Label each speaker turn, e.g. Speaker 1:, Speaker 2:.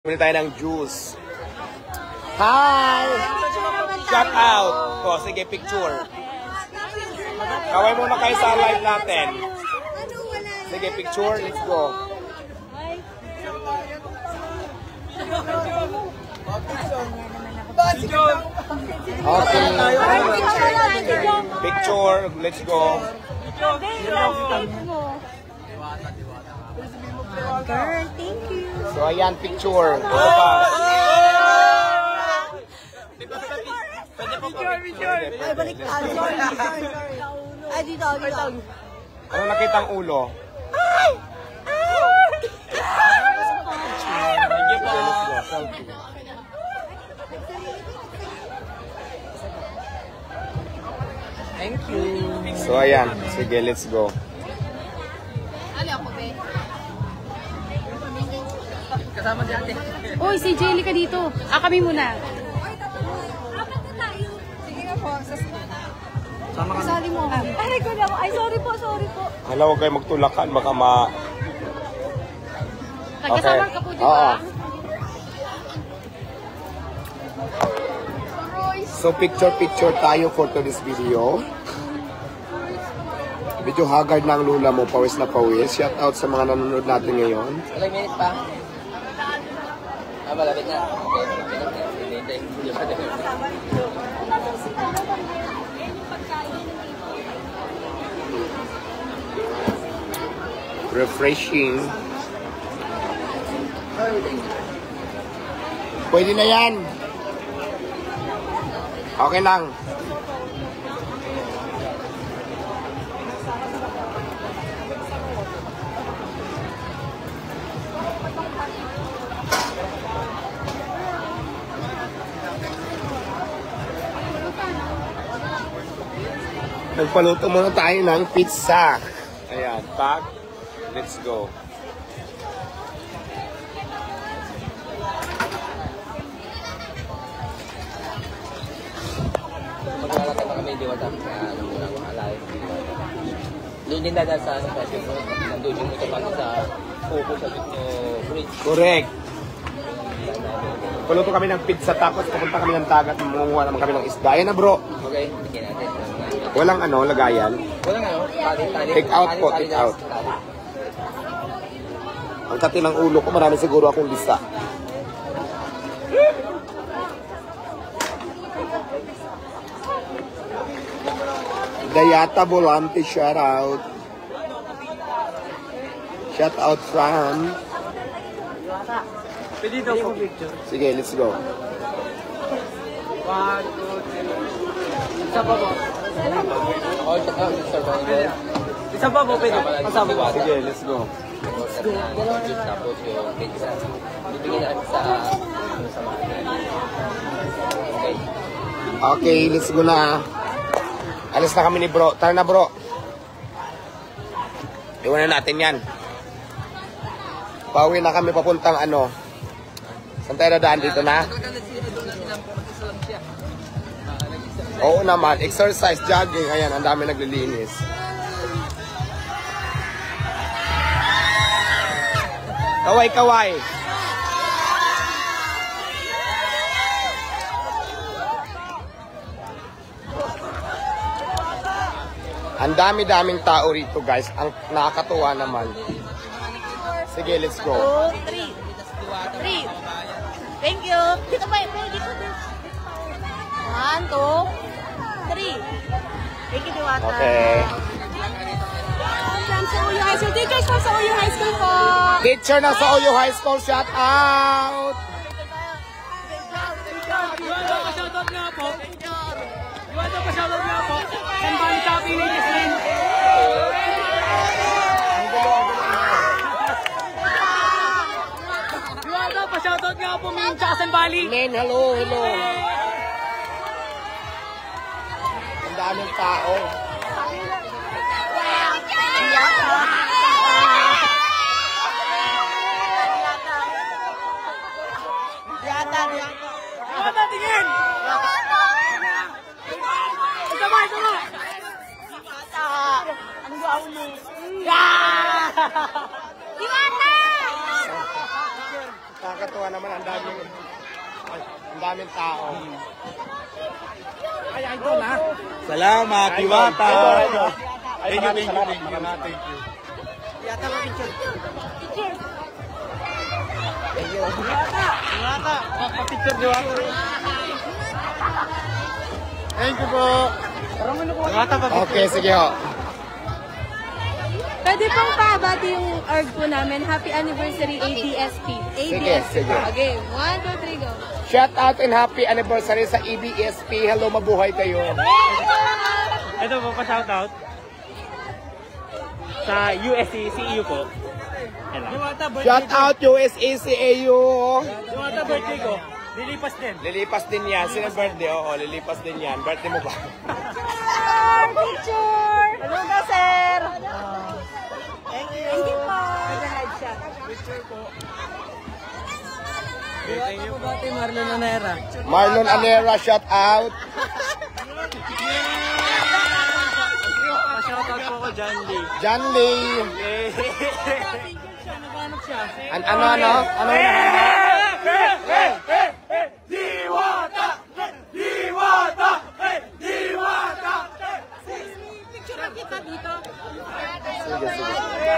Speaker 1: Bili tayo ng juice. Hi! Shout out! O, sige, picture. Kaway muna kayo sa live natin. Sige, picture. Let's go. Okay. Picture. Let's go.
Speaker 2: Girl, thank you.
Speaker 1: So, ayan, picture. Ito pa.
Speaker 2: Ay, balik ka. Sorry. Ay, dito.
Speaker 1: Ano nakita ang ulo?
Speaker 2: Thank you.
Speaker 1: So, ayan. Sige, let's go.
Speaker 2: Kasama si ate.
Speaker 3: Uy, si Jelly ka dito. Kami muna.
Speaker 2: Sige na po. Sasali mo. Ay, ko na. Ay, sorry po.
Speaker 1: Hala, huwag kayo magtulakan. Baka
Speaker 3: Nagkasama ka po, di ba?
Speaker 1: Oo. So, picture tayo for today's video. Medyo haggard na ang lula mo. Pawis na pawis. Shout out sa mga nanonood natin ngayon.
Speaker 4: Ilang minutes pa? Malapit na.
Speaker 1: Refreshing. Pwede na yan. Okay lang. Nagpaluto muna tayo ng pizza. Ayan, pack. Let's go.
Speaker 4: Maglalakad na kami, Diwata. Kaya alam mo na kung alay. Doon din dada sa festival. Nandun yung ito pa sa Pupo sa bridge.
Speaker 1: Correct. Paluto kami ng pizza tapos pupunta kami ng dagat. Mangunguha naman kami ng isda. Ayan na bro.
Speaker 4: Okay, tignan natin.
Speaker 1: Walang lagayan.
Speaker 4: Walang tali.
Speaker 1: Take out po, take out. Ang kati ng ulo ko, marami siguro akong lisa. Dayata Volante, shout out. Shout out from...
Speaker 4: Pwede daw po picture.
Speaker 1: Sige, let's go.
Speaker 4: 1, 2, 3. Isa pa po. Oh, isa pa. Isa pa po pwede. Kasama po.
Speaker 1: Sige, let's go.
Speaker 4: Tapos yung pizza. Bibigyan natin sa okay.
Speaker 1: Okay, let's go na. Alis na kami ni bro. Tara na bro. Iwanan natin yan. Pauwi na kami papuntang Saan tayo nadaan dito na? Oo naman. Exercise, jogging. Ayan, ang dami naglilinis. Kaway. Ang dami-daming tao rito, guys. Ang nakakatuwa naman. Sige, let's go.
Speaker 2: 2, 3. Thank you. Dito ba? Dito. 1, 2, 3. Thank you, Diwata.
Speaker 1: Okay.
Speaker 3: From sa Uyo High School. Teachers from sa Uyo High School po.
Speaker 1: Teacher na sa Uyo High School, shout out!
Speaker 4: Pa-shoutout nga po. Pa-shoutout nga po. Sambali sa Pilipinas rin. Pa-shoutout nga po, Min, tsaka Sambali.
Speaker 1: Men, hello. Ang daming tao.
Speaker 4: Diwata, tingin! Isa ba?
Speaker 2: Ang gaw mo.
Speaker 3: Diwata!
Speaker 1: Nakakatuwa naman, ang daming tao. Ay, ito na.
Speaker 5: Salamat, Diwata.
Speaker 1: Thank you.
Speaker 5: Yata ka picture. Diwata, papapicture Diwata. Thank you po. Diwata pa.
Speaker 1: Okay, sige ho.
Speaker 3: Pwede pong pabati yung org po namin. Happy anniversary ADSP.
Speaker 1: Sige, sige.
Speaker 3: Okay, 1, 2, 3, go.
Speaker 1: Shout out and happy anniversary sa EBSP. Hello, mabuhay kayo.
Speaker 5: Ito po pa shoutout. Sa USC, CEU po.
Speaker 1: Shout out USACAU.
Speaker 5: Diwata birthday ko. Lilipas din.
Speaker 1: Lilipas din yan. Sino birthday? Oo, lilipas din yan. Birthday mo ba?
Speaker 3: Picture!
Speaker 2: Hello ka, sir.
Speaker 3: Thank you po.
Speaker 2: Nag-hide siya.
Speaker 5: Thank you po bati Marlon Anera.
Speaker 1: Marlon Anera, shout out.
Speaker 5: Pa-shoutout po ako, John Lee.
Speaker 1: John Lee.
Speaker 5: Naghanap siya.
Speaker 1: Ano?
Speaker 5: Ano na?